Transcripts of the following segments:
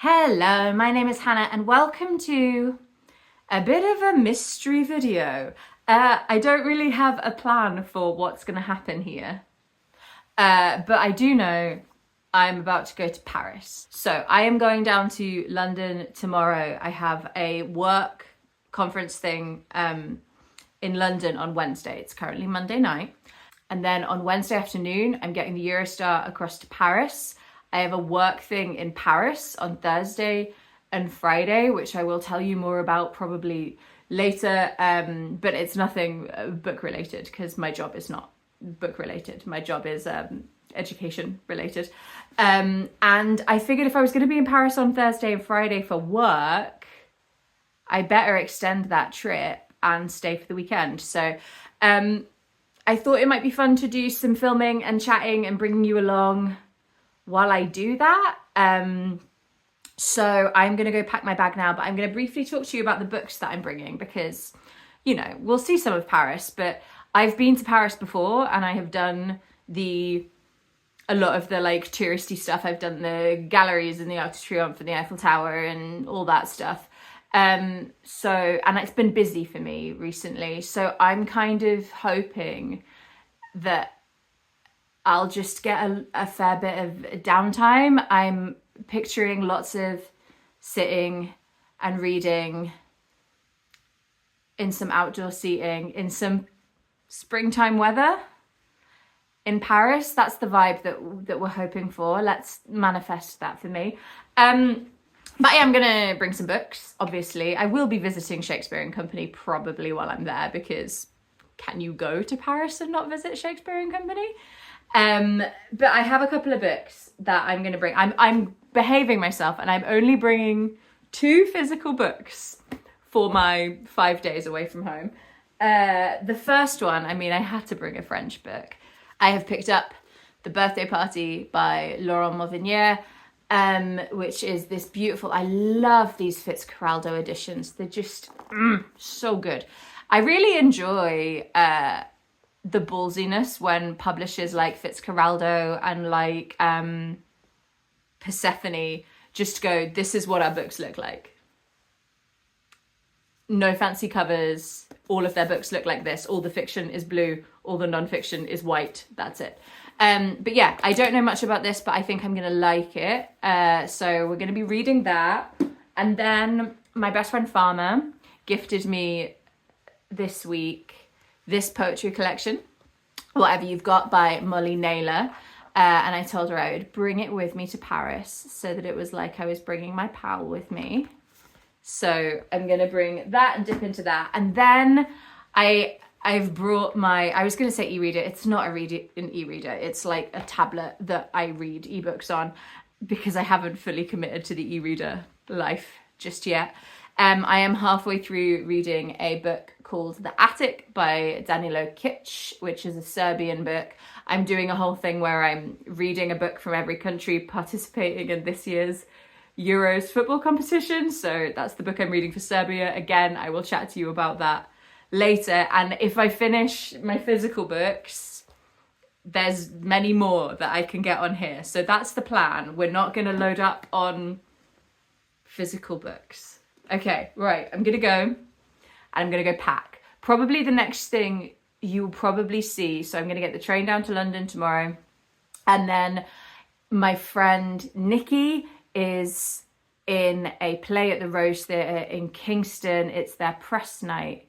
Hello, my name is Hannah and welcome to a bit of a mystery video. I don't really have a plan for what's going to happen here, but I do know I'm about to go to Paris. So I am going down to London tomorrow. I have a work conference thing in London on Wednesday. It's currently Monday night. And then on Wednesday afternoon, I'm getting the Eurostar across to Paris. I have a work thing in Paris on Thursday and Friday, which I will tell you more about probably later, but it's nothing book related because my job is not book related. My job is education related. And I figured if I was going to be in Paris on Thursday and Friday for work, I better extend that trip and stay for the weekend. So I thought it might be fun to do some filming and chatting and bringing you along while I do that. So I'm going to go pack my bag now, but I'm going to briefly talk to you about the books that I'm bringing because, you know, we'll see some of Paris, but I've been to Paris before and I have done a lot of the like touristy stuff. I've done the galleries and the Arc de Triomphe and the Eiffel Tower and all that stuff. And it's been busy for me recently. So I'm kind of hoping that I'll just get a fair bit of downtime. I'm picturing lots of sitting and reading in some outdoor seating, in some springtime weather in Paris. That's the vibe that we're hoping for. Let's manifest that for me. But I am going to bring some books, obviously. I will be visiting Shakespeare & Company probably while I'm there because can you go to Paris and not visit Shakespeare & Company? But I have a couple of books that I'm going to bring. I'm behaving myself and I'm only bringing 2 physical books for my 5 days away from home. The first one, I had to bring a French book. I have picked up The Birthday Party by Laurent Mauvignier, which is this beautiful, I love these Fitzcarraldo editions. They're just so good. I really enjoy the ballsiness when publishers like Fitzcarraldo and like Persephone just go, this is what our books look like. No fancy covers. All of their books look like this. All the fiction is blue. All the non-fiction is white. That's it. But yeah, I don't know much about this, but I think I'm going to like it. So we're going to be reading that. And then my best friend Farmer gifted me this week this poetry collection, Whatever You've Got by Molly Naylor. And I told her I would bring it with me to Paris so that it was like I was bringing my pal with me. So I'm going to bring that and dip into that. And then I've brought I was going to say e-reader. It's not an e-reader. It's like a tablet that I read ebooks on because I haven't fully committed to the e-reader life just yet. I am halfway through reading a book called The Attic by Danilo Kis, which is a Serbian book. I'm doing a whole thing where I'm reading a book from every country participating in this year's Euros football competition. So that's the book I'm reading for Serbia. Again, I will chat to you about that later. And if I finish my physical books, there's many more that I can get on here. So that's the plan. We're not going to load up on physical books. Okay, right. I'm going to go and I'm going to go pack. Probably the next thing you'll probably see. So I'm going to get the train down to London tomorrow. And then my friend Nikki is in a play at the Rose Theatre in Kingston. It's their press night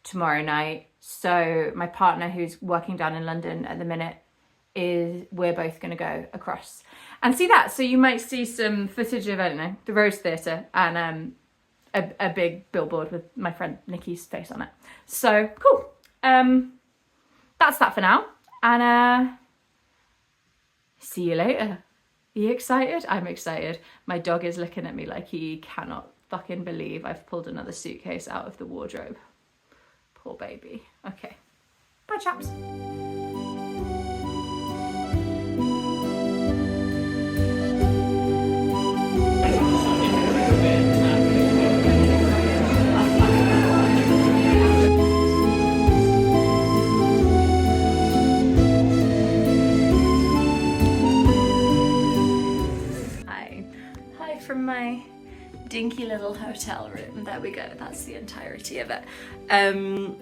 tomorrow night. So my partner, who's working down in London at the minute, we're both going to go across and see that. So you might see some footage of, I don't know, the Rose Theatre and a big billboard with my friend Nikki's face on it. So cool. That's that for now. And see you later. Are you excited? I'm excited. My dog is looking at me like he cannot fucking believe I've pulled another suitcase out of the wardrobe. Poor baby. Okay. Bye, chaps. Hi from my dinky little hotel room. There we go, that's the entirety of it. I'm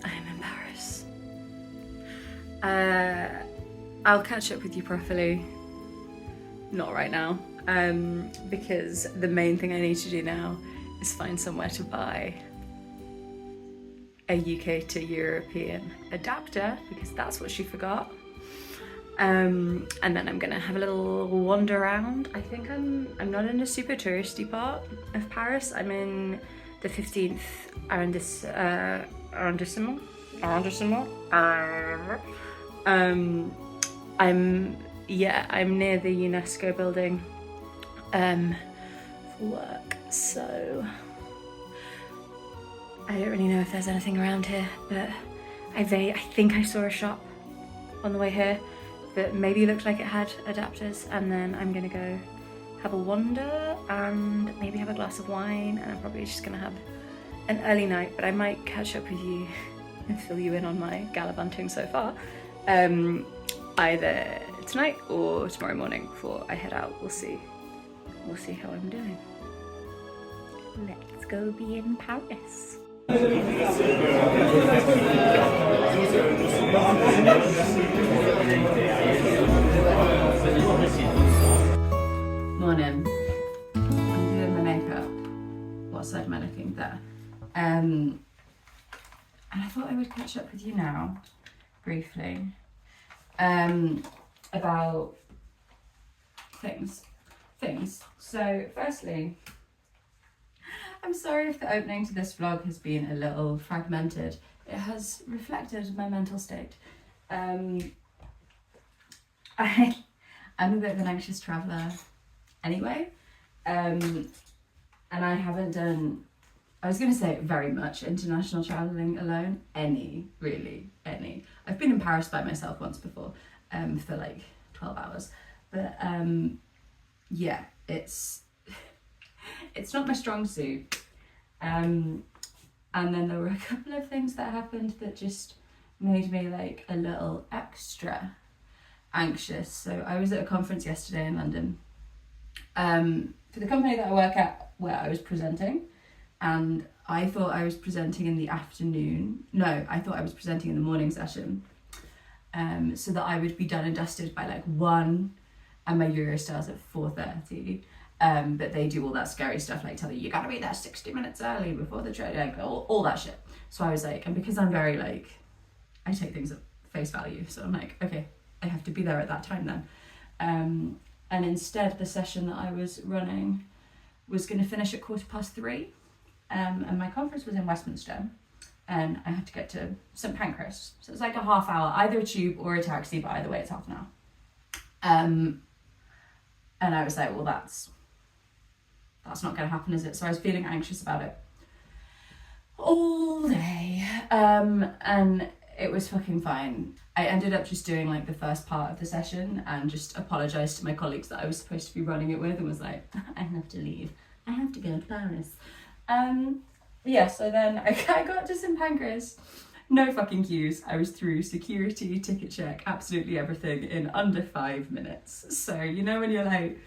in Paris. I'll catch up with you properly, not right now, because the main thing I need to do now is find somewhere to buy a UK to European adapter, because that's what she forgot. And then I'm gonna have a little wander around. I think I'm not in a super touristy part of Paris. I'm in the 15th arrondissement. I'm near the UNESCO building for work, so I don't really know if there's anything around here, but I think I saw a shop on the way here that maybe looked like it had adapters, and then I'm gonna go have a wander and maybe have a glass of wine, and I'm probably just gonna have an early night, but I might catch up with you and fill you in on my gallivanting so far, either tonight or tomorrow morning before I head out. We'll see how I'm doing. Let's go be in Paris. Morning. I'm doing my makeup. What side am I looking there? And I thought I would catch up with you now, briefly, about things. So, firstly, I'm sorry if the opening to this vlog has been a little fragmented. It has reflected my mental state. I'm a bit of an anxious traveller anyway, and I haven't done, I was going to say very much international travelling alone, any. I've been in Paris by myself once before, for like 12 hours, but yeah, it's not my strong suit. And then there were a couple of things that happened that just made me like a little extra anxious. So I was at a conference yesterday in London, for the company that I work at, where I was presenting, and I thought I was presenting in the afternoon. No, I thought I was presenting in the morning session, so that I would be done and dusted by like 1, and my Eurostar's at 4:30. But they do all that scary stuff, like tell you gotta be there 60 minutes early before the train, like all that shit. So I was like, and because I'm very like, I take things at face value, so I'm like, okay, I have to be there at that time then. And instead, the session that I was running was going to finish at 3:15, and my conference was in Westminster, and I had to get to St Pancras, so it's like a half hour, either a tube or a taxi, but either way it's half an hour. And I was like, well, that's not going to happen, is it? So I was feeling anxious about it all day, and it was fucking fine. I ended up just doing like the first part of the session and just apologised to my colleagues that I was supposed to be running it with, and was like, I have to leave. I have to go to Paris. Yeah, so then I got to St Pancras. No fucking queues. I was through security, ticket check, absolutely everything in under 5 minutes. So, you know when you're like,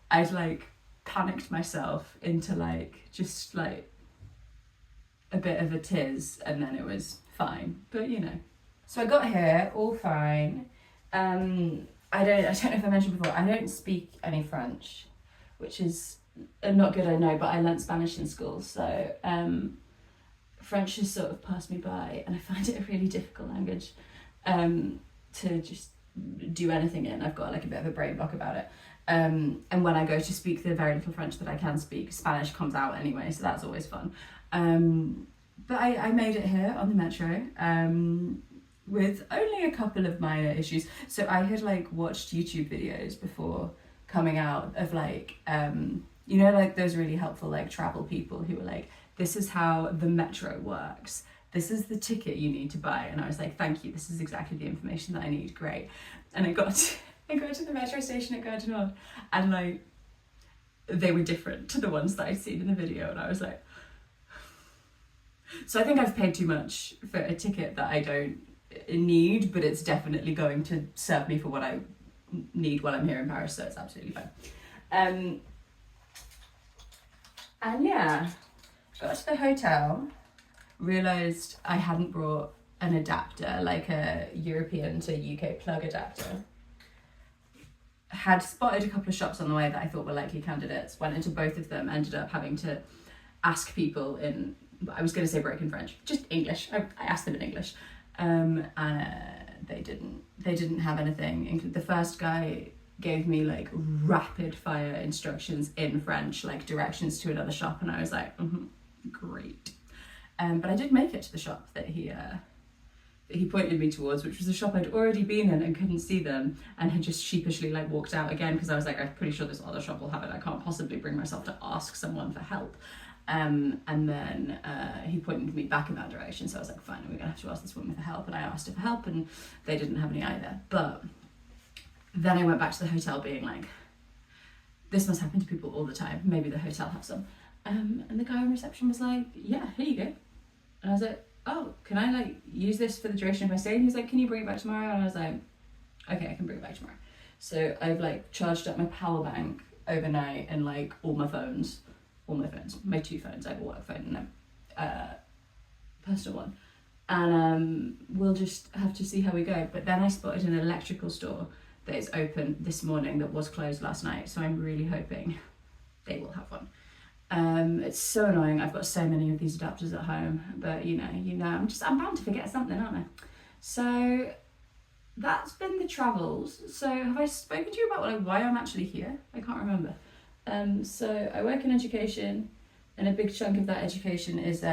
I'd like panicked myself into like, just like a bit of a tiz, and then it was fine, but you know. So I got here, all fine. I don't know if I mentioned before, I don't speak any French, which is not good, I know, but I learnt Spanish in school, so French has sort of passed me by, and I find it a really difficult language to just do anything in. I've got like a bit of a brain block about it. And when I go to speak the very little French that I can speak, Spanish comes out anyway, so that's always fun. But I made it here on the metro with only a couple of minor issues. So I had like watched YouTube videos before coming out of like, you know, like those really helpful like travel people who were like, this is how the metro works. This is the ticket you need to buy. And I was like, thank you, this is exactly the information that I need, great. And I got to the metro station at Gare du Nord, and like, they were different to the ones that I'd seen in the video, and I was like, so I think I've paid too much for a ticket that I don't need, but it's definitely going to serve me for what I need while I'm here in Paris, so it's absolutely fine. And yeah, got to the hotel, realised I hadn't brought an adapter, like a European to UK plug adapter. Had spotted a couple of shops on the way that I thought were likely candidates, went into both of them, ended up having to ask people in, I was going to say broken French, just English. I asked them in English, and they didn't have anything. The first guy gave me like rapid fire instructions in French, like directions to another shop, and I was like, great. But I did make it to the shop that he pointed me towards, which was a shop I'd already been in and couldn't see them, and had just sheepishly like walked out again because I was like, I'm pretty sure this other shop will have it. I can't possibly bring myself to ask someone for help. And then he pointed me back in that direction, so I was like, fine, we're gonna have to ask this woman for help. And I asked her for help, and they didn't have any either. But then I went back to the hotel being like, this must happen to people all the time. Maybe the hotel has some. And the guy on reception was like, yeah, here you go. And I was like, oh, can I like use this for the duration of my stay? And he was like, can you bring it back tomorrow? And I was like, okay, I can bring it back tomorrow. So I've like charged up my power bank overnight and like all my phones, my 2 phones. I have a work phone and a personal one. And we'll just have to see how we go. But then I spotted an electrical store that is open this morning that was closed last night. So I'm really hoping they will have one. It's so annoying. I've got so many of these adapters at home, but you know, I'm bound to forget something, aren't I? So that's been the travels. So have I spoken to you about like why I'm actually here? I can't remember. So I work in education, and a big chunk of that education is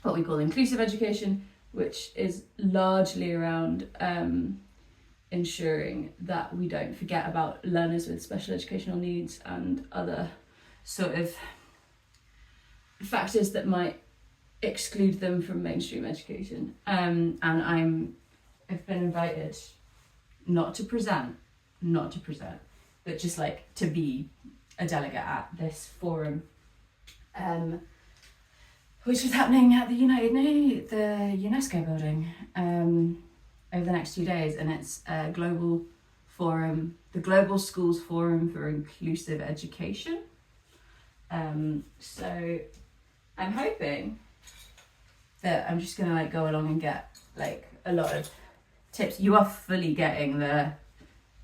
what we call inclusive education, which is largely around ensuring that we don't forget about learners with special educational needs and other sort of factors that might exclude them from mainstream education. And I've been invited not to present, but just like to be a delegate at this forum, which was happening at the UNESCO building over the next 2 days, and it's a global forum, the Global Schools Forum for Inclusive Education. So I'm hoping that I'm just gonna like go along and get like a lot of tips. You are fully getting the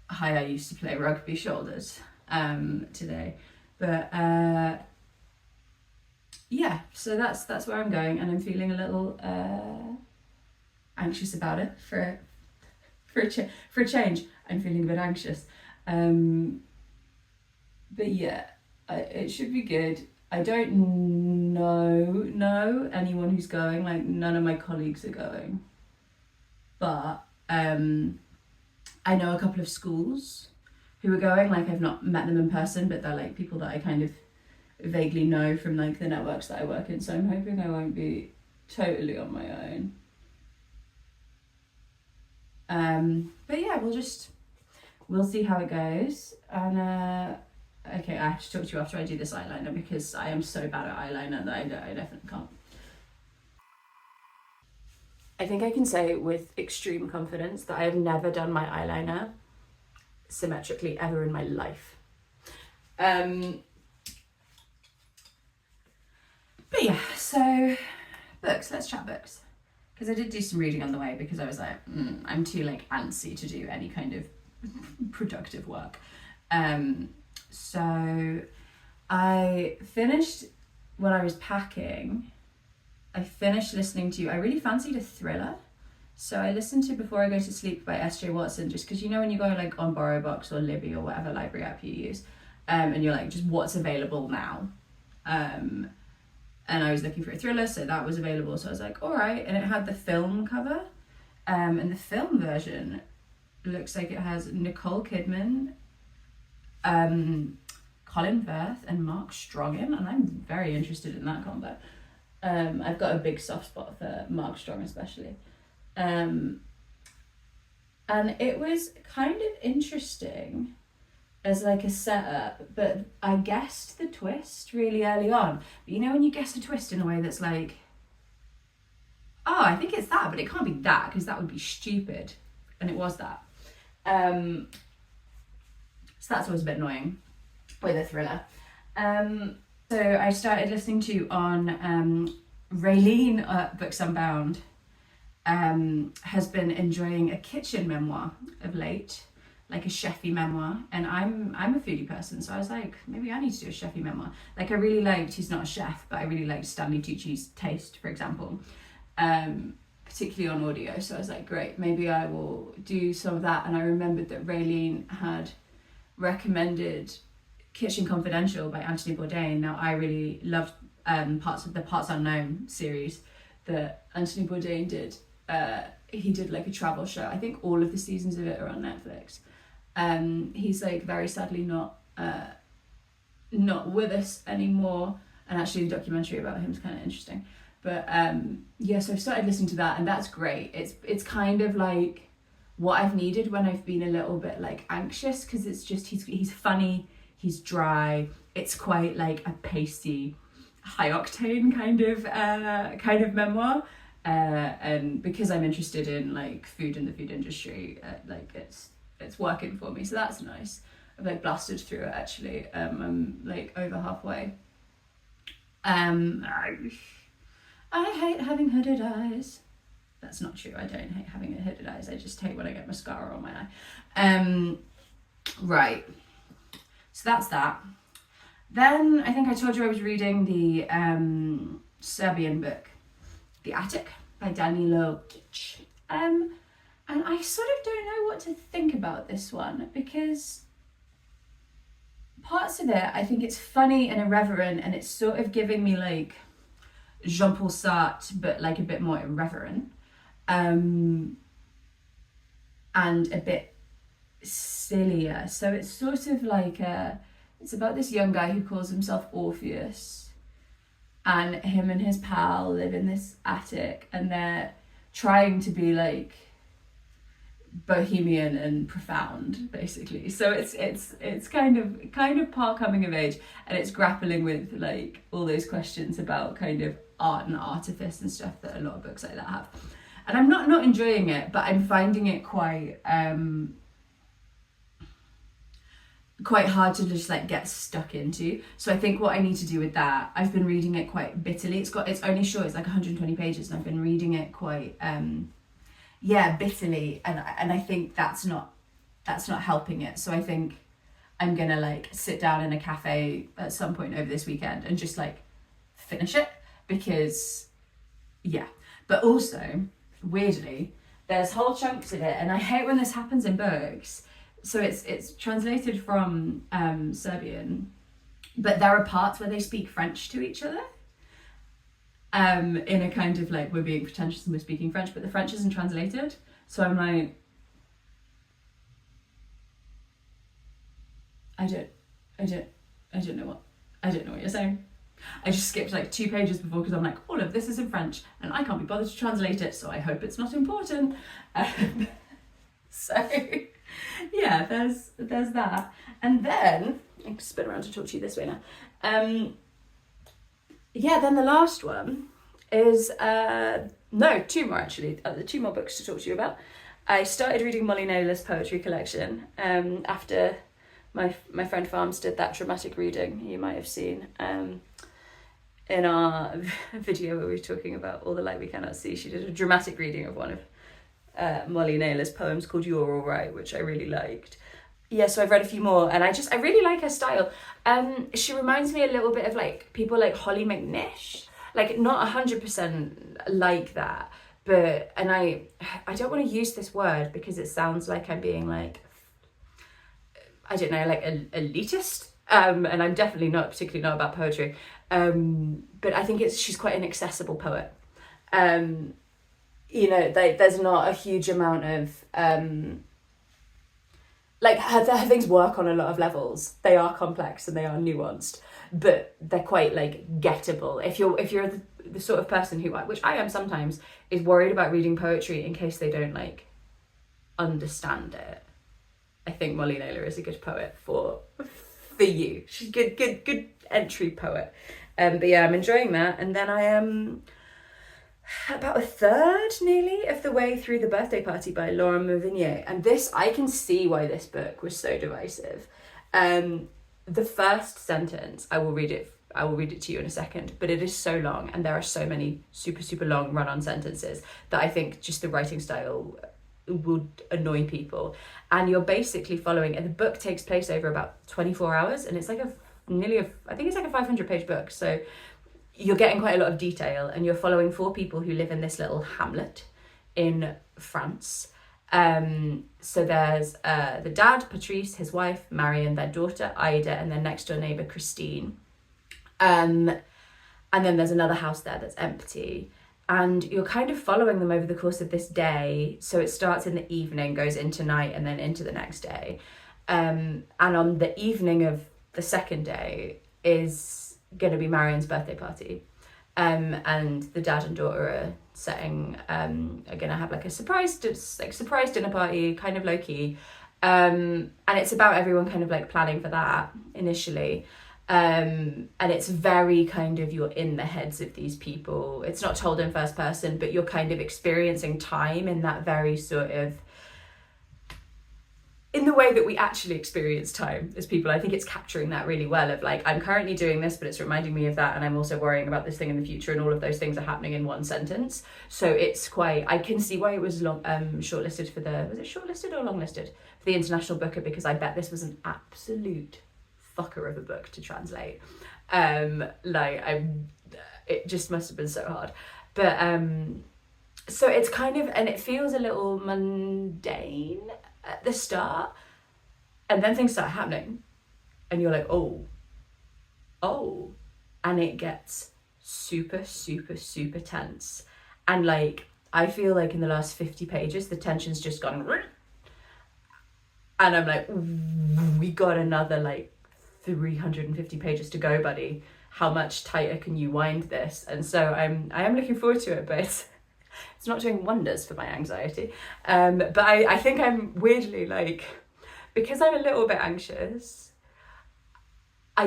hi, I used to play rugby shoulders today, but yeah, so that's where I'm going, and I'm feeling a little anxious about it for a change. I'm feeling a bit anxious, but yeah, it should be good. I don't know anyone who's going, like none of my colleagues are going, but I know a couple of schools who are going. Like I've not met them in person, but they're like people that I kind of vaguely know from like the networks that I work in, so I'm hoping I won't be totally on my own. But yeah, we'll see how it goes. And okay, I have to talk to you after I do this eyeliner, because I am so bad at eyeliner that I definitely can't. I think I can say with extreme confidence that I have never done my eyeliner symmetrically ever in my life. But yeah, so books, let's chat books. Because I did do some reading on the way, because I was like, I'm too like antsy to do any kind of productive work. So I finished, when I was packing, I finished listening to, I really fancied a thriller. So I listened to Before I Go to Sleep by S.J. Watson, just because you know when you go like on BorrowBox or Libby or whatever library app you use, and you're like, just what's available now? And I was looking for a thriller, so that was available. So I was like, all right. And it had the film cover. And the film version looks like it has Nicole Kidman, Colin Firth, and Mark Strong in. And I'm very interested in that combo. I've got a big soft spot for Mark Strong especially. And it was kind of interesting as like a setup, but I guessed the twist really early on. But you know when you guess a twist in a way that's like, oh, I think it's that, but it can't be that, because that would be stupid. And it was that. So that's always a bit annoying with a thriller. So I started listening to on Raylene at Books Unbound has been enjoying a kitchen memoir of late, like a chefy memoir, and I'm a foodie person, so I was like, maybe I need to do a chefy memoir. Like I really liked, he's not a chef, but I really liked Stanley Tucci's Taste, for example, particularly on audio, so I was like, great, maybe I will do some of that. And I remembered that Raylene had recommended Kitchen Confidential by Anthony Bourdain. Now I really loved parts of the Parts Unknown series that Anthony Bourdain did. He did like a travel show. I think all of the seasons of it are on Netflix. He's like very sadly not with us anymore, and actually the documentary about him is kind of interesting. But yeah, so I started listening to that, and that's great. It's kind of like what I've needed when I've been a little bit like anxious, because it's just he's funny. He's dry. It's quite like a pasty, high octane kind of memoir. And because I'm interested in like food and the food industry, like it's working for me. So that's nice. I've like blasted through it actually. I'm like over halfway. I hate having hooded eyes. That's not true. I don't hate having hooded eyes. I just hate when I get mascara on my eye. Right. So that's that. Then I think I told you I was reading the Serbian book, The Attic by Danilo Kis. And I sort of don't know what to think about this one, because parts of it, I think it's funny and irreverent, and it's sort of giving me like Jean-Paul Sartre, but like a bit more irreverent. And a bit sillier. So it's sort of like it's about this young guy who calls himself Orpheus, and him and his pal live in this attic, and they're trying to be like bohemian and profound, basically. So it's kind of part coming of age, and it's grappling with like all those questions about kind of art and artifice and stuff that a lot of books like that have. And I'm not enjoying it, but I'm finding it quite hard to just like get stuck into. So I think what I need to do with that, I've been reading it quite bitterly. It's only short, it's like 120 pages, and I've been reading it quite bitterly, and I think that's not helping it. So I think I'm gonna like sit down in a cafe at some point over this weekend and just like finish it, because yeah. But also weirdly, there's whole chunks of it, and I hate when this happens in books. So it's translated from Serbian, but there are parts where they speak French to each other, in a kind of like, we're being pretentious and we're speaking French, but the French isn't translated. So I'm like, I don't know what you're saying. I just skipped like 2 pages before, because I'm like, all of this is in French and I can't be bothered to translate it, so I hope it's not important. So yeah, there's that. And then I can spin around to talk to you this way now. Yeah, then the last one is 2 more actually. The 2 more books to talk to you about. I started reading Molly Naylor's poetry collection after my friend Farms did that dramatic reading you might have seen in our video where we were talking about All the Light We Cannot See. She did a dramatic reading of one of Molly Naylor's poems called You're All Right, which I really liked. Yeah, so I've read a few more, and I really like her style. She reminds me a little bit of like people like Holly McNish, like not 100% like that, but, and I don't want to use this word because it sounds like I'm being like, I don't know, like elitist, and I'm definitely not, particularly not about poetry, but I think she's quite an accessible poet. You know, there's not a huge amount of like her things work on a lot of levels. They are complex and they are nuanced, but they're quite like gettable. If you're the sort of person who, which I am sometimes, is worried about reading poetry in case they don't like understand it, I think Molly Naylor is a good poet for you. She's good entry poet. But yeah, I'm enjoying that. And then I am about a third nearly of the way through The Birthday Party by Laurent Mauvignier. And this, I can see why this book was so divisive. The first sentence, I will read it I will read it to you in a second, but it is so long, and there are so many super, super long run-on sentences that I think just the writing style would annoy people. And you're basically following, and the book takes place over about 24 hours, and it's like I think it's like a 500-page book, so you're getting quite a lot of detail, and you're following 4 people who live in this little hamlet in France. So there's the dad, Patrice, his wife, Marion, their daughter, Ida, and their next door neighbour, Christine. And then there's another house there that's empty. And you're kind of following them over the course of this day. So it starts in the evening, goes into night, and then into the next day. And on the evening of the second day is going to be Marion's birthday party. And the dad and daughter are are going to have like a surprise dinner party, kind of low key. And it's about everyone kind of like planning for that initially. And it's very kind of, you're in the heads of these people. It's not told in first person, but you're kind of experiencing time in that very sort of, in the way that we actually experience time as people. I think it's capturing that really well, of like, I'm currently doing this, but it's reminding me of that, and I'm also worrying about this thing in the future, and all of those things are happening in one sentence. So it's quite, I can see why it was shortlisted for the, was it shortlisted or longlisted for the International Booker, because I bet this was an absolute fucker of a book to translate. It just must have been so hard. But so it's kind of, and it feels a little mundane at the start, and then things start happening, and you're like, oh, and it gets super, super, super tense. And like, I feel like in the last 50 pages, the tension's just gone, and I'm like, we got another like 350 pages to go, buddy. How much tighter can you wind this? And so I am looking forward to it, but it's not doing wonders for my anxiety. But I think I'm weirdly like, because I'm a little bit anxious, I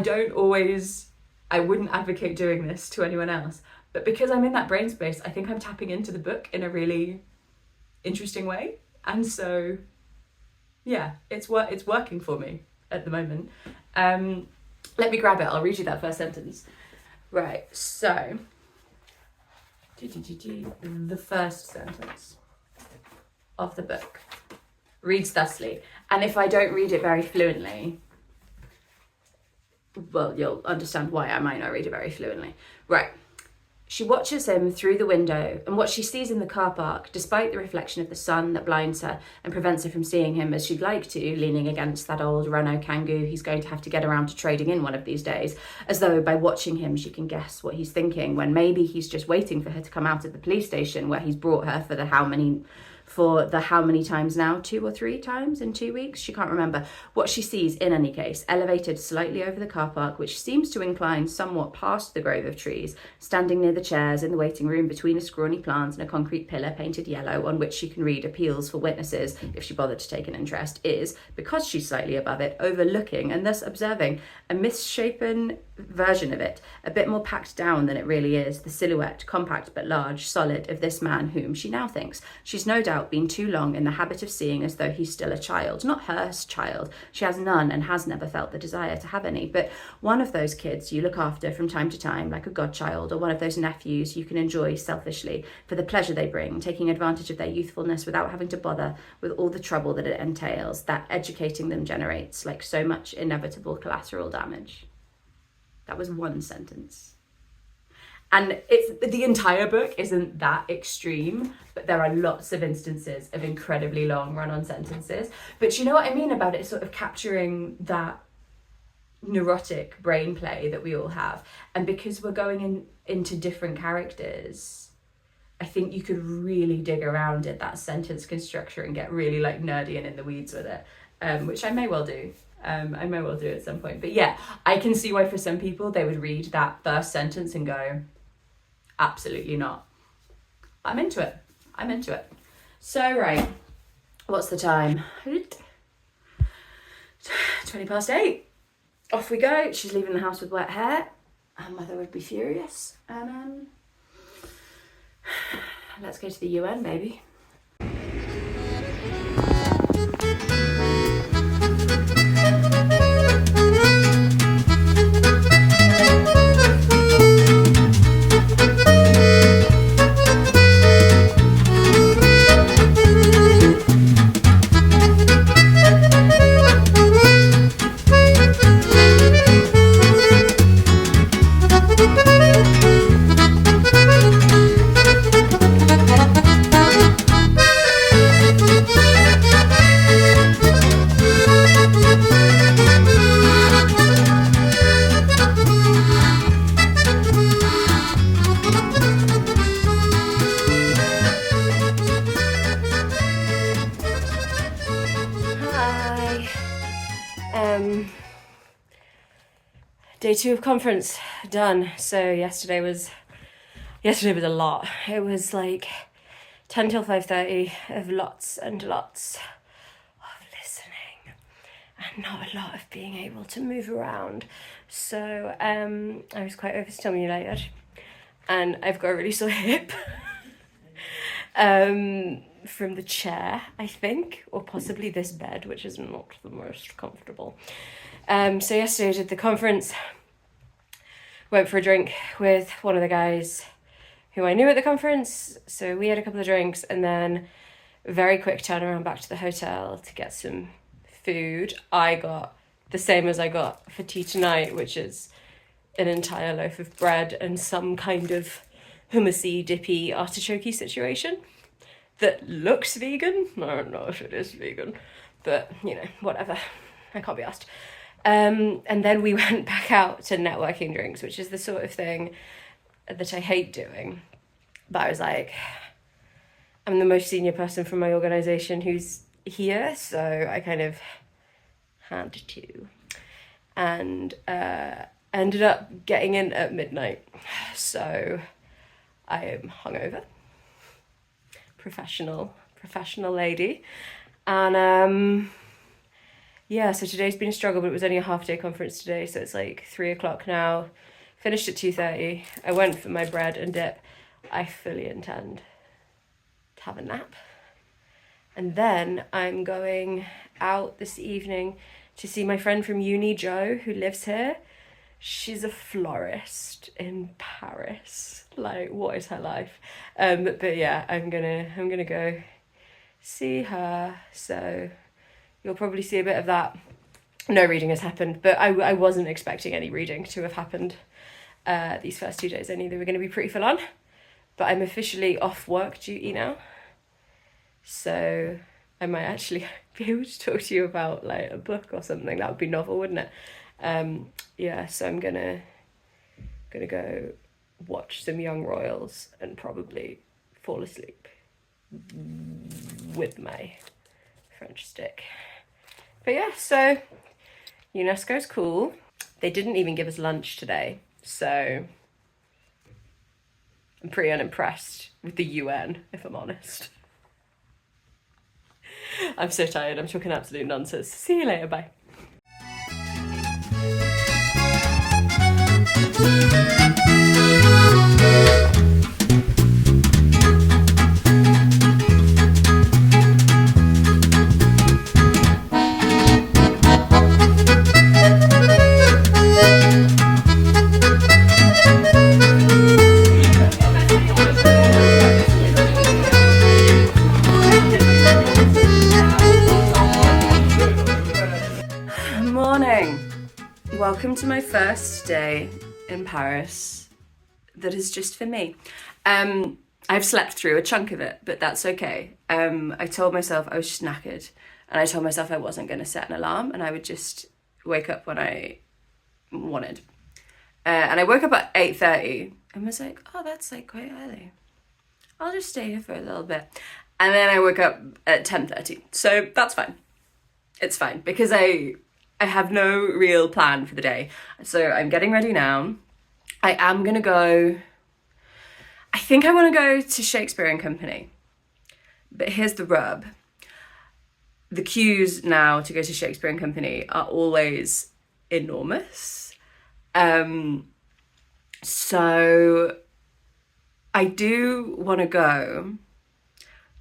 wouldn't advocate doing this to anyone else. But because I'm in that brain space, I think I'm tapping into the book in a really interesting way. And so, yeah, it's working for me at the moment. Let me grab it. I'll read you that first sentence. Right, so the first sentence of the book reads thusly, and if I don't read it very fluently, well, you'll understand why I might not read it very fluently. Right. She watches him through the window, and what she sees in the car park, despite the reflection of the sun that blinds her and prevents her from seeing him as she'd like to, leaning against that old Renault Kangoo he's going to have to get around to trading in one of these days, as though by watching him she can guess what he's thinking, when maybe he's just waiting for her to come out of the police station where he's brought her for the how many times now, 2 or 3 times in 2 weeks, she can't remember. What she sees, in any case, elevated slightly over the car park, which seems to incline somewhat past the grove of trees, standing near the chairs in the waiting room between a scrawny plant and a concrete pillar painted yellow on which she can read appeals for witnesses if she bothered to take an interest, is, because she's slightly above it, overlooking and thus observing a misshapen version of it, a bit more packed down than it really is, the silhouette, compact but large, solid, of this man whom she now thinks she's no doubt been too long in the habit of seeing as though he's still a child. Not her child. She has none and has never felt the desire to have any, but one of those kids you look after from time to time like a godchild, or one of those nephews you can enjoy selfishly for the pleasure they bring, taking advantage of their youthfulness without having to bother with all the trouble that it entails, that educating them generates, like so much inevitable collateral damage. That was one sentence. And the entire book isn't that extreme, but there are lots of instances of incredibly long run-on sentences. But you know what I mean about it sort of capturing that neurotic brain play that we all have. And because we're going into different characters, I think you could really dig around at that sentence construction and get really like nerdy and in the weeds with it, which I may well do. I may well do at some point. But yeah, I can see why for some people they would read that first sentence and go, absolutely not. I'm into it. So, right, what's the time? 8:20. Off we go. She's leaving the house with wet hair. Her mother would be furious. And let's go to the UN, baby. day 2 of conference done. So yesterday was a lot. It was like 10 till 5:30 of lots and lots of listening and not a lot of being able to move around. So I was quite overstimulated, and I've got a really sore hip from the chair, I think, or possibly this bed, which is not the most comfortable. So yesterday I did the conference, went for a drink with one of the guys who I knew at the conference. So we had a couple of drinks, and then very quick turnaround back to the hotel to get some food. I got the same as I got for tea tonight, which is an entire loaf of bread and some kind of hummusy, dippy, artichoke situation that looks vegan. I don't know if it is vegan, but you know, whatever. I can't be asked. And then we went back out to networking drinks, which is the sort of thing that I hate doing. But I was like, I'm the most senior person from my organisation who's here, so I kind of had to. And ended up getting in at midnight. So I am hungover. Professional lady. And yeah, so today's been a struggle, but it was only a half-day conference today, so it's like 3 o'clock now. Finished at 2:30. I went for my bread and dip. I fully intend to have a nap. And then I'm going out this evening to see my friend from uni, Jo, who lives here. She's a florist in Paris. Like, what is her life? But yeah, I'm gonna go see her. So you'll probably see a bit of that. No reading has happened, but I wasn't expecting any reading to have happened these first 2 days. I knew they were going to be pretty full on, but I'm officially off work duty now. So I might actually be able to talk to you about like a book or something. That would be novel, wouldn't it? Yeah, so I'm gonna go watch some Young Royals and probably fall asleep with my French stick. But yeah, so UNESCO's cool. They didn't even give us lunch today, so I'm pretty unimpressed with the UN, if I'm honest. I'm so tired, I'm talking absolute nonsense. See you later, bye. Welcome to my first day in Paris that is just for me. I've slept through a chunk of it, but that's okay. I told myself I was just knackered, and I told myself I wasn't going to set an alarm and I would just wake up when I wanted. And I woke up at 8:30 and was like, oh, that's like quite early. I'll just stay here for a little bit. And then I woke up at 10:30. So that's fine. It's fine because I have no real plan for the day. So I'm getting ready now. I am going to go... I think I want to go to Shakespeare and Company. But here's the rub. The queues now to go to Shakespeare and Company are always enormous. So I do want to go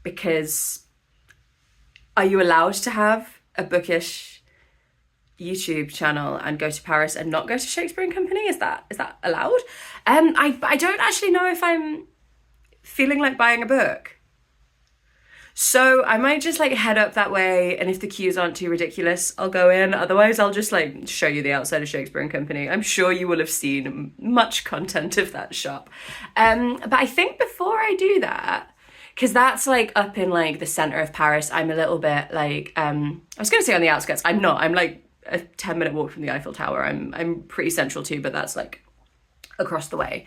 because are you allowed to have a bookish YouTube channel and go to Paris and not go to Shakespeare and Company? Is that allowed? I don't actually know if I'm feeling like buying a book. So I might just like head up that way, and if the queues aren't too ridiculous, I'll go in. Otherwise, I'll just like show you the outside of Shakespeare and Company. I'm sure you will have seen much content of that shop. But I think before I do that, because that's like up in like the centre of Paris, I'm a little bit like, I was going to say on the outskirts. I'm not. I'm like a 10-minute walk from the Eiffel Tower. I'm pretty central too, but that's like across the way.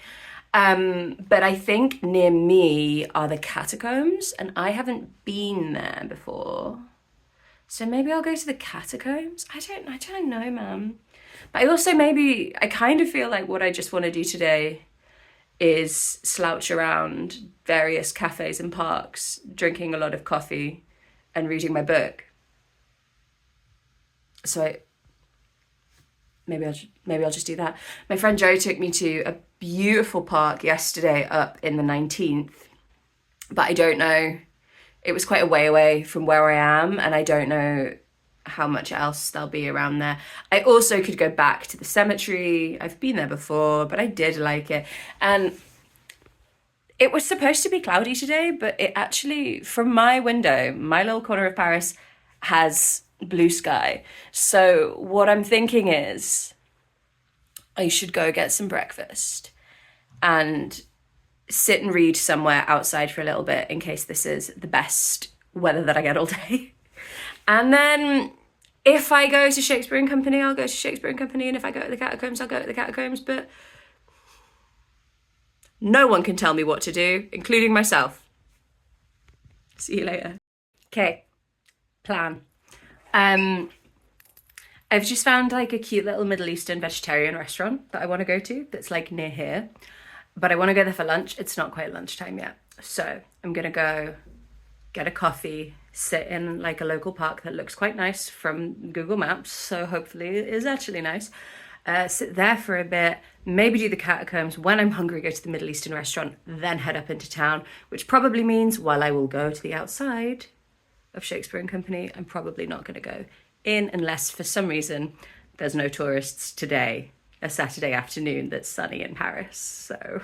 But I think near me are the catacombs, and I haven't been there before. So maybe I'll go to the catacombs. I don't know, man. But I kind of feel like what I just want to do today is slouch around various cafes and parks, drinking a lot of coffee and reading my book. So maybe I'll just do that. My friend Joe took me to a beautiful park yesterday up in the 19th, but I don't know, it was quite a way away from where I am, and I don't know how much else there'll be around there. I also could go back to the cemetery. I've been there before, but I did like it. And it was supposed to be cloudy today, but it actually, from my window, my little corner of Paris has blue sky. So what I'm thinking is I should go get some breakfast and sit and read somewhere outside for a little bit in case this is the best weather that I get all day. And then if I go to Shakespeare and Company, I'll go to Shakespeare and Company. And if I go to the Catacombs, I'll go to the Catacombs. But no one can tell me what to do, including myself. See you later. Okay, plan. I've just found like a cute little Middle Eastern vegetarian restaurant that I want to go to that's like near here. But I want to go there for lunch. It's not quite lunchtime yet. So I'm going to go get a coffee, sit in like a local park that looks quite nice from Google Maps. So hopefully it is actually nice. Sit there for a bit, maybe do the Catacombs. When I'm hungry, go to the Middle Eastern restaurant, then head up into town, which probably means while I will go to the outside of Shakespeare and Company, I'm probably not going to go in unless for some reason there's no tourists today, a Saturday afternoon that's sunny in Paris. So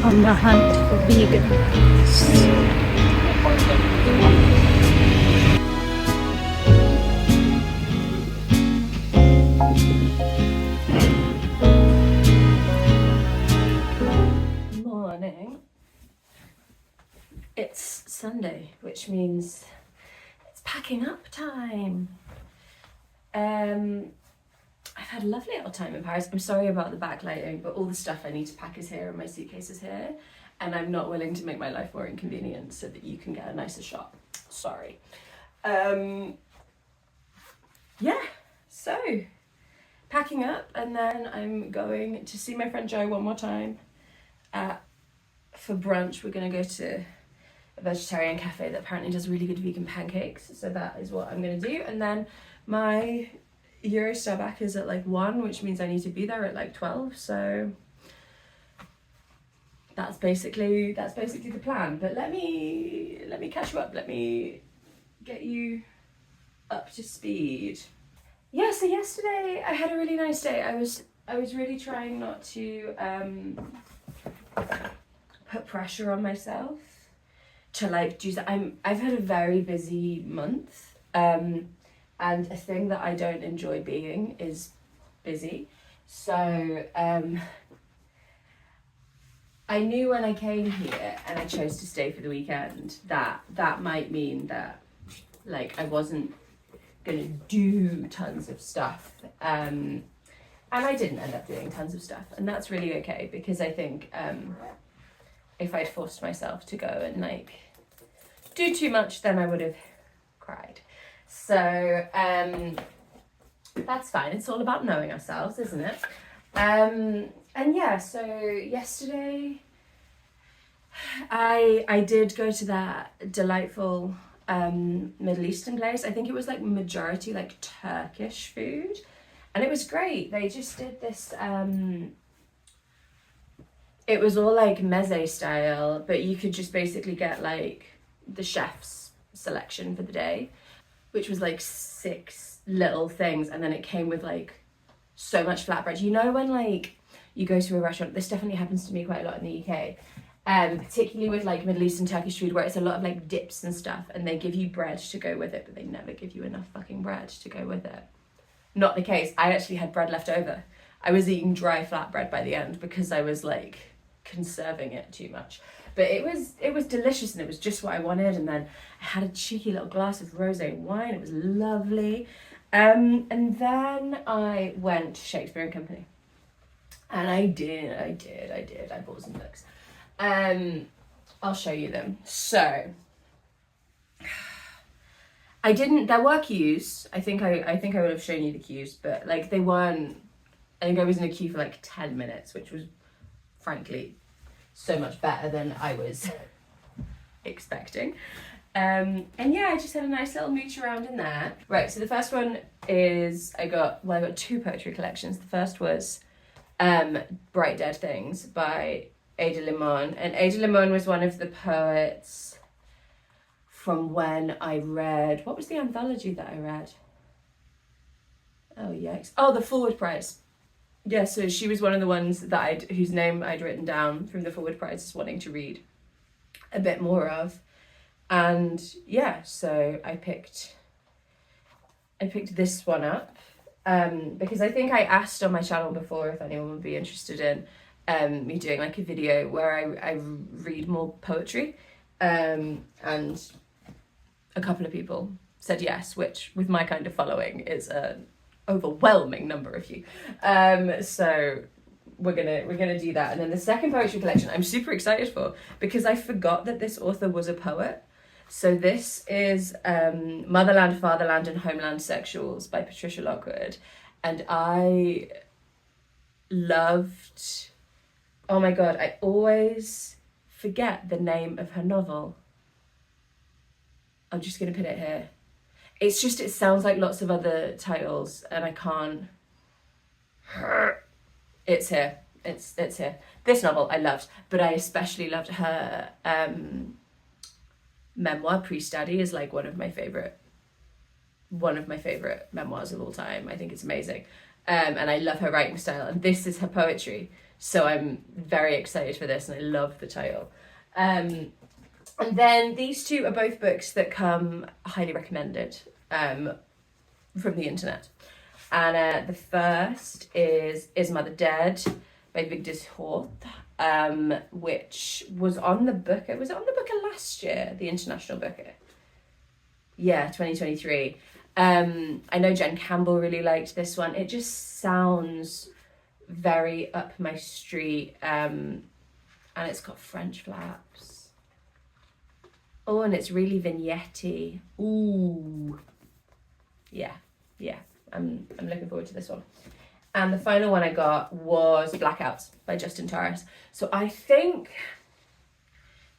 on the hunt for vegans. Morning. It's Sunday, which means it's packing up time. I've had a lovely little time in Paris. I'm sorry about the backlighting, but all the stuff I need to pack is here and my suitcase is here, and I'm not willing to make my life more inconvenient so that you can get a nicer shot. Sorry. Yeah, so packing up, and then I'm going to see my friend Joe one more time for brunch. We're going to go to a vegetarian cafe that apparently does really good vegan pancakes. So that is what I'm going to do. And then my Eurostar back is at like 1, which means I need to be there at like 12. So that's basically the plan. But let me catch you up. Let me get you up to speed. Yeah, so yesterday I had a really nice day. I was really trying not to put pressure on myself to like do that. I've had a very busy month, and a thing that I don't enjoy being is busy. So I knew when I came here and I chose to stay for the weekend that might mean that like I wasn't gonna do tons of stuff, and I didn't end up doing tons of stuff, and that's really okay, because I think if I'd forced myself to go and like do too much, then I would have cried. So that's fine. It's all about knowing ourselves, isn't it? And yeah, so yesterday I did go to that delightful Middle Eastern place. I think it was like majority like Turkish food, and it was great. They just did this it was all like meze style, but you could just basically get like the chef's selection for the day, which was like 6 little things, and then it came with like so much flatbread. You know when like you go to a restaurant, this definitely happens to me quite a lot in the UK, particularly with like Middle Eastern Turkish food, where it's a lot of like dips and stuff, and they give you bread to go with it, but they never give you enough fucking bread to go with it. Not the case. I actually had bread left over. I was eating dry flatbread by the end because I was like conserving it too much. But it was delicious, and it was just what I wanted. And then I had a cheeky little glass of rosé wine. It was lovely. And then I went to Shakespeare and Company. And I bought some books. I'll show you them. So there were queues. I think I would have shown you the queues, but like they weren't. I think I was in a queue for like 10 minutes, which was frankly so much better than I was expecting. And yeah, I just had a nice little mooch around in there. Right, so the first one is I got 2 poetry collections. The first was Bright Dead Things by Limón. And Limón was one of the poets from when I read, what was the anthology that I read? Oh, yikes. Oh, the Forward Prize. Yeah, so she was one of the ones that whose name I'd written down from the Forward Prize, wanting to read a bit more of. And yeah, so I picked this one up because I think I asked on my channel before if anyone would be interested in me doing like a video where I read more poetry, and a couple of people said yes, which with my kind of following is an overwhelming number of you. So we're gonna do that. And then the second poetry collection I'm super excited for, because I forgot that this author was a poet. So this is Motherland, Fatherland and Homelandsexuals by Patricia Lockwood. And I loved, oh my god, I always forget the name of her novel. I'm just gonna put it here. It's just, it sounds like lots of other titles and I can't. It's here. It's here. This novel I loved, but I especially loved her memoir, Pre-Study, is like one of my favorite memoirs of all time. I think it's amazing. And I love her writing style, and this is her poetry. So I'm very excited for this, and I love the title. And then these two are both books that come highly recommended from the internet. And the first is Mother Dead by Vigdis Hjorth, which was on the Booker. Was it on the Booker last year, the International Booker? Yeah, 2023. I know Jen Campbell really liked this one. It just sounds very up my street, and it's got French flaps. Oh, and it's really vignette-y. Ooh. Yeah. I'm looking forward to this one. And the final one I got was Blackouts by Torres. So I think,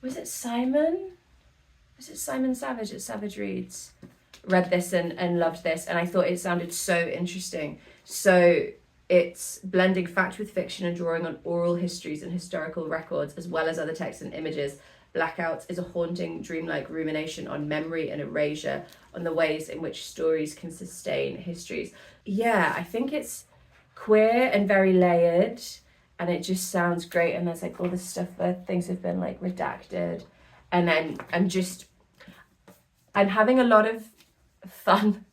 was it Simon was it Simon Savage at Savage Reads? Read this and loved this, and I thought it sounded so interesting. So it's blending fact with fiction and drawing on oral histories and historical records, as well as other texts and images. Blackouts is a haunting, dreamlike rumination on memory and erasure, on the ways in which stories can sustain histories. Yeah, I think it's queer and very layered, and it just sounds great. And there's like all this stuff where things have been like redacted, and then I'm having a lot of fun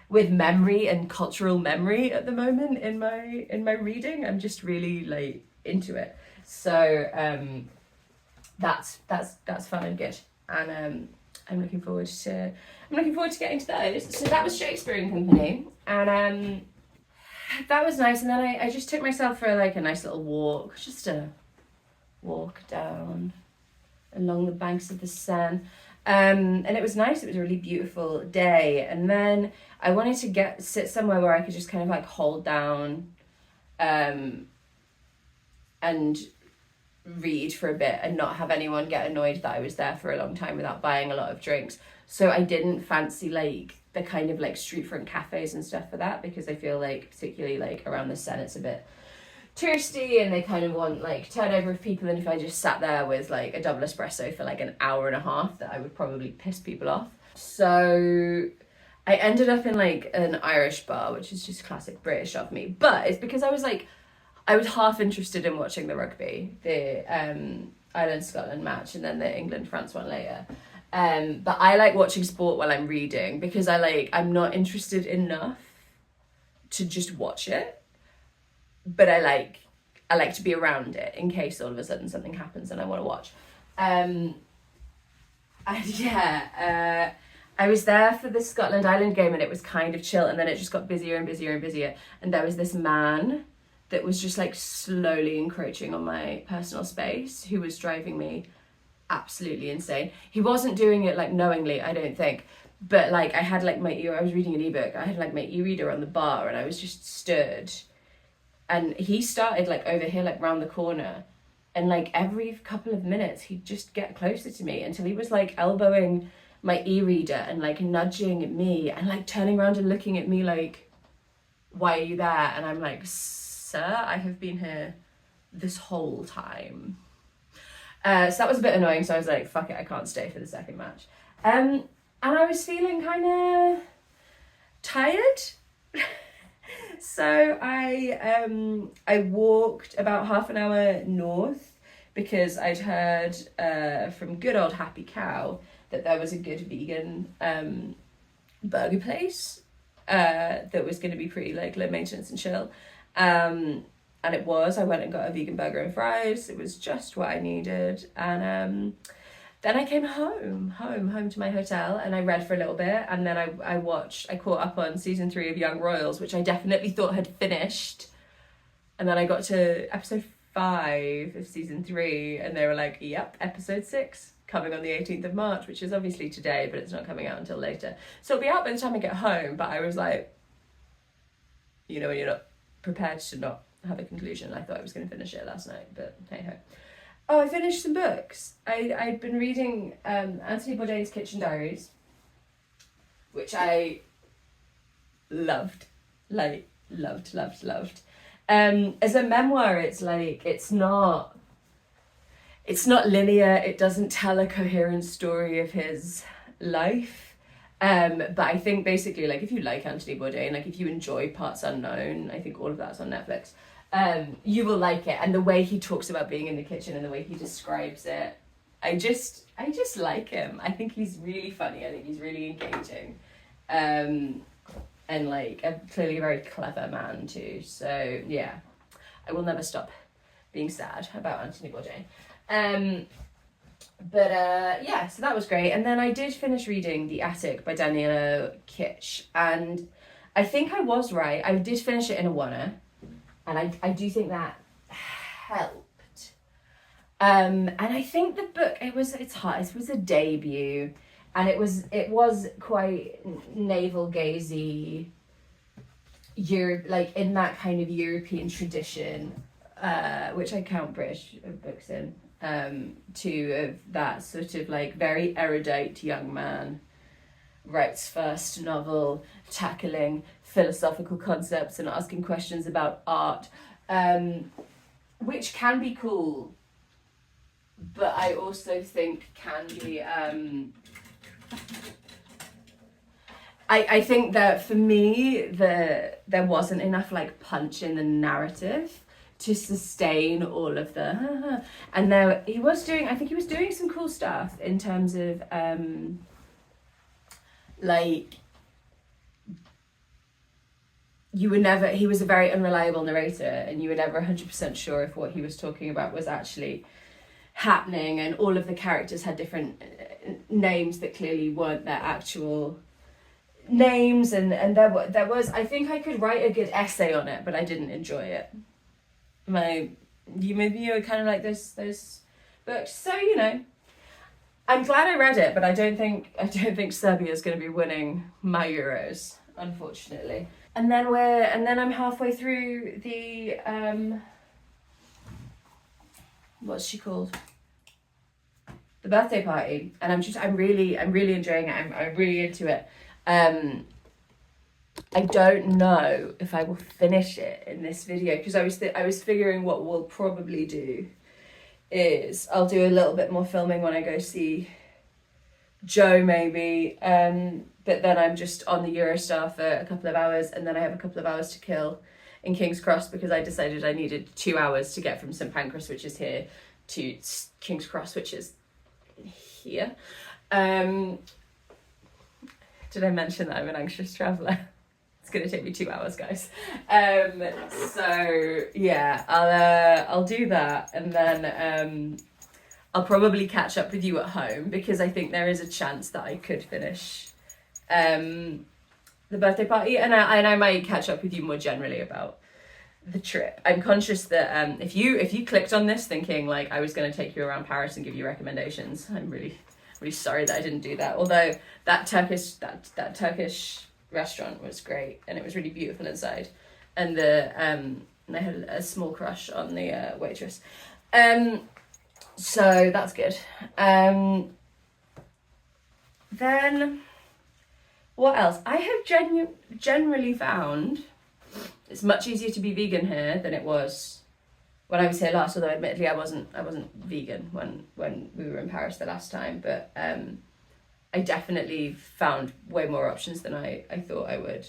with memory and cultural memory at the moment in my reading. I'm just really like into it. So that's fun and good, and I'm looking forward to getting to those. So that was Shakespeare and Company, and that was nice. And then I just took myself for like a nice little walk, just a walk down along the banks of the Seine. And it was nice. It was a really beautiful day. And then I wanted to sit somewhere where I could just kind of like hold down and read for a bit and not have anyone get annoyed that I was there for a long time without buying a lot of drinks. So I didn't fancy like the kind of like street front cafes and stuff for that, because I feel like particularly like around the Seine it's a bit touristy and they kind of want like turnover of people, and if I just sat there with like a double espresso for like an hour and a half, that I would probably piss people off. So I ended up in like an Irish bar, which is just classic British of me, but it's because I was half interested in watching the rugby, the Ireland-Scotland match, and then the England-France one later. But I like watching sport while I'm reading, because I'm not interested enough to just watch it, but I like to be around it in case all of a sudden something happens and I want to watch. I was there for the Scotland-Ireland game, and it was kind of chill, and then it just got busier and busier and busier, and there was this man that was just like slowly encroaching on my personal space, who was driving me absolutely insane. He wasn't doing it like knowingly, I don't think, but like I had like I was reading an ebook, I had like my e-reader on the bar, and I was just stood, and he started like over here, like round the corner, and like every couple of minutes he'd just get closer to me until he was like elbowing my e-reader and like nudging me and like turning around and looking at me like, why are you there? And I'm like, sir, I have been here this whole time. So that was a bit annoying, so I was like, fuck it, I can't stay for the second match. And I was feeling kind of tired. So I walked about half an hour north, because I'd heard from good old Happy Cow that there was a good vegan burger place that was going to be pretty like low maintenance and chill. And it was. I went and got a vegan burger and fries. It was just what I needed. And then I came home to my hotel, and I read for a little bit, and then I caught up on season 3 of Young Royals, which I definitely thought had finished. And then I got to episode 5 of season 3, and they were like, yep, episode 6 coming on the 18th of March, which is obviously today, but it's not coming out until later. So it'll be out by the time I get home, but I was like, you know, when you're not prepared to not have a conclusion. I thought I was going to finish it last night, but hey ho. Oh, I finished some books. I'd been reading Anthony Bourdain's Kitchen Diaries, which I loved. As a memoir, it's like it's not linear. It doesn't tell a coherent story of his life. But I think basically, like, if you like Anthony Bourdain, like if you enjoy Parts Unknown, I think all of that's on Netflix, you will like it. And the way he talks about being in the kitchen and the way he describes it, I just like him. I think he's really funny. I think he's really engaging. And like clearly a very clever man too. So yeah, I will never stop being sad about Anthony Bourdain. But yeah, so that was great. And then I did finish reading The Attic by Danilo Kis, and I think I was right. I did finish it in a oneer, and I do think that helped. And I think the book, it's hard. It was a debut, and it was quite navel gazy, like in that kind of European tradition, which I count British books in. to that sort of like very erudite young man writes first novel tackling philosophical concepts and asking questions about art, which can be cool, but I also think can be I think that for me there wasn't enough like punch in the narrative to sustain all of the and there he was doing some cool stuff in terms of like he was a very unreliable narrator, and you were never 100% sure if what he was talking about was actually happening, and all of the characters had different names that clearly weren't their actual names, and there was I think I could write a good essay on it, but I didn't enjoy it. Maybe you were kind of like those books, so you know, I'm glad I read it, but I don't think Serbia is going to be winning my Euros, unfortunately. And then I'm halfway through the what's she called? The birthday party, and I'm really enjoying it. I'm really into it. I don't know if I will finish it in this video, because I was figuring what we'll probably do is I'll do a little bit more filming when I go see Joe, maybe, but then I'm just on the Eurostar for a couple of hours, and then I have a couple of hours to kill in King's Cross, because I decided I needed 2 hours to get from St Pancras, which is here, to King's Cross, which is here. Did I mention that I'm an anxious traveller? It's gonna take me 2 hours, guys. So yeah, I'll do that, and then I'll probably catch up with you at home, because I think there is a chance that I could finish the birthday party, and I might catch up with you more generally about the trip. I'm conscious that if you clicked on this thinking like I was going to take you around Paris and give you recommendations, I'm really sorry that I didn't do that. Although that Turkish restaurant was great, and it was really beautiful inside, and I had a small crush on the waitress. So that's good. Then what else? I have generally found it's much easier to be vegan here than it was when I was here last, although admittedly I wasn't vegan when we were in Paris the last time, but I definitely found way more options than I thought I would.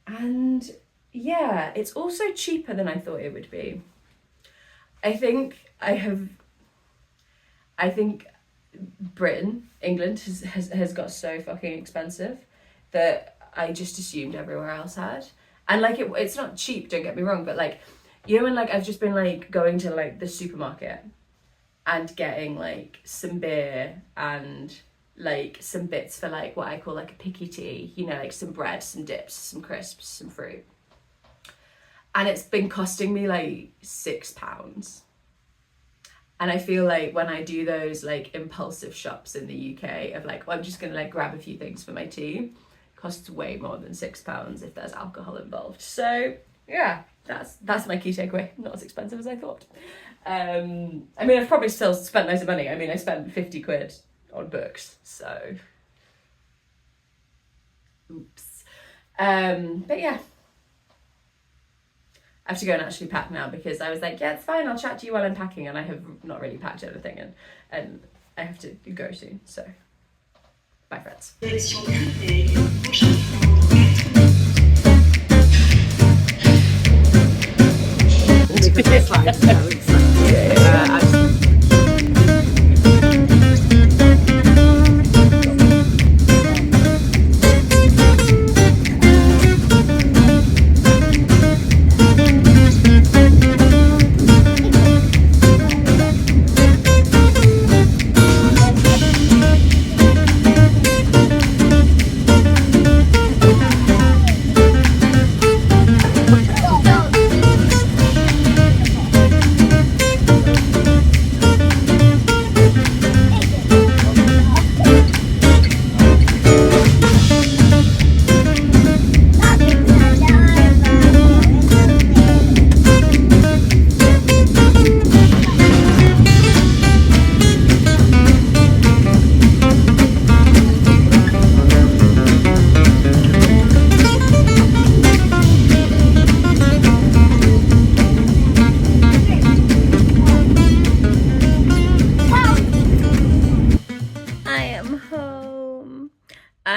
And yeah, it's also cheaper than I thought it would be. I think England has got so fucking expensive that I just assumed everywhere else had. And like it's not cheap, don't get me wrong, but like, you know, when like I've just been like going to like the supermarket and getting like some beer and like some bits for like what I call like a picky tea, you know, like some bread, some dips, some crisps, some fruit. And it's been costing me like £6. And I feel like when I do those like impulsive shops in the UK of like, well, I'm just gonna like grab a few things for my tea, it costs way more than £6 if there's alcohol involved. So yeah, that's my key takeaway. Not as expensive as I thought. I mean, I've probably still spent loads of money. I mean, I spent 50 quid on books, so oops. But yeah, I have to go and actually pack now, because I was like, yeah, it's fine, I'll chat to you while I'm packing, and I have not really packed anything, and I have to go soon, so bye friends.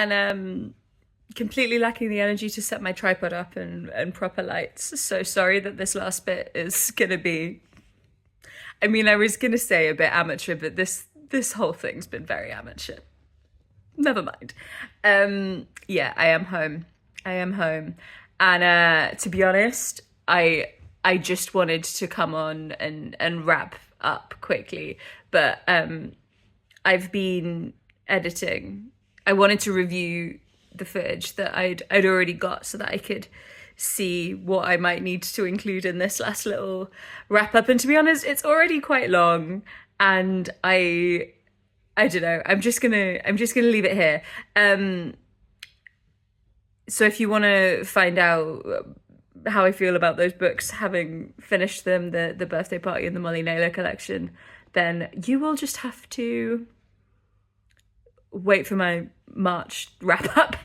and completely lacking the energy to set my tripod up and proper lights. So sorry that this last bit is gonna be, I mean, I was gonna say a bit amateur, but this whole thing's been very amateur. Never mind. Yeah, I am home. And to be honest, I just wanted to come on and wrap up quickly, but I've been editing. I wanted to review the footage that I'd already got so that I could see what I might need to include in this last little wrap up. And to be honest, it's already quite long, and I don't know. I'm just gonna leave it here. So if you want to find out how I feel about those books, having finished them, the birthday party and the Molly Naylor collection, then you will just have to wait for my March wrap up.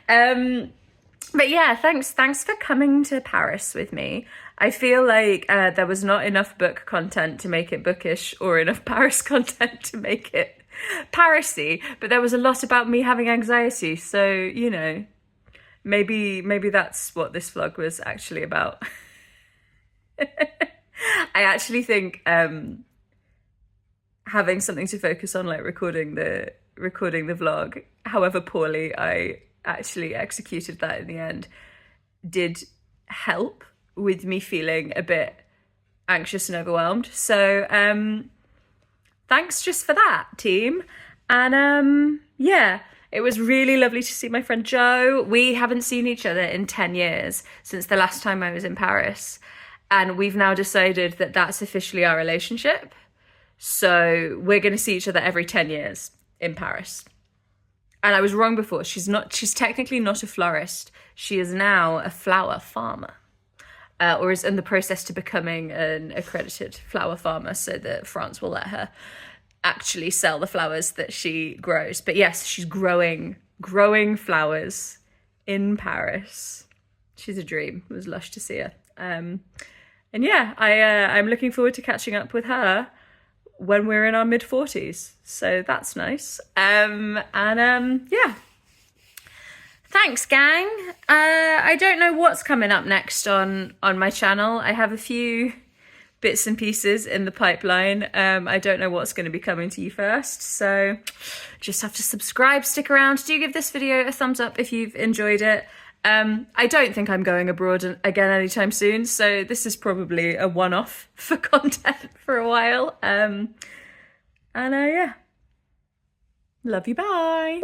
But yeah, thanks for coming to Paris with me. I feel like there was not enough book content to make it bookish, or enough Paris content to make it Parisy, but there was a lot about me having anxiety, so you know, maybe that's what this vlog was actually about. I actually think having something to focus on, like recording the vlog, however poorly I actually executed that in the end, did help with me feeling a bit anxious and overwhelmed. So thanks just for that, team. And yeah, it was really lovely to see my friend Joe. We haven't seen each other in 10 years since the last time I was in Paris, and we've now decided that that's officially our relationship. So we're going to see each other every 10 years in Paris. And I was wrong before. She's technically not a florist. She is now a flower farmer, or is in the process to becoming an accredited flower farmer, so that France will let her actually sell the flowers that she grows. But yes, she's growing flowers in Paris. She's a dream. It was lush to see her. And yeah, I'm looking forward to catching up with her when we're in our mid-40s, so that's nice. Yeah, thanks, gang. I don't know what's coming up next on my channel. I have a few bits and pieces in the pipeline. I don't know what's going to be coming to you first, so just have to subscribe, stick around. Do give this video a thumbs up if you've enjoyed it. I don't think I'm going abroad again anytime soon, so this is probably a one-off for content for a while. Yeah, love you, bye.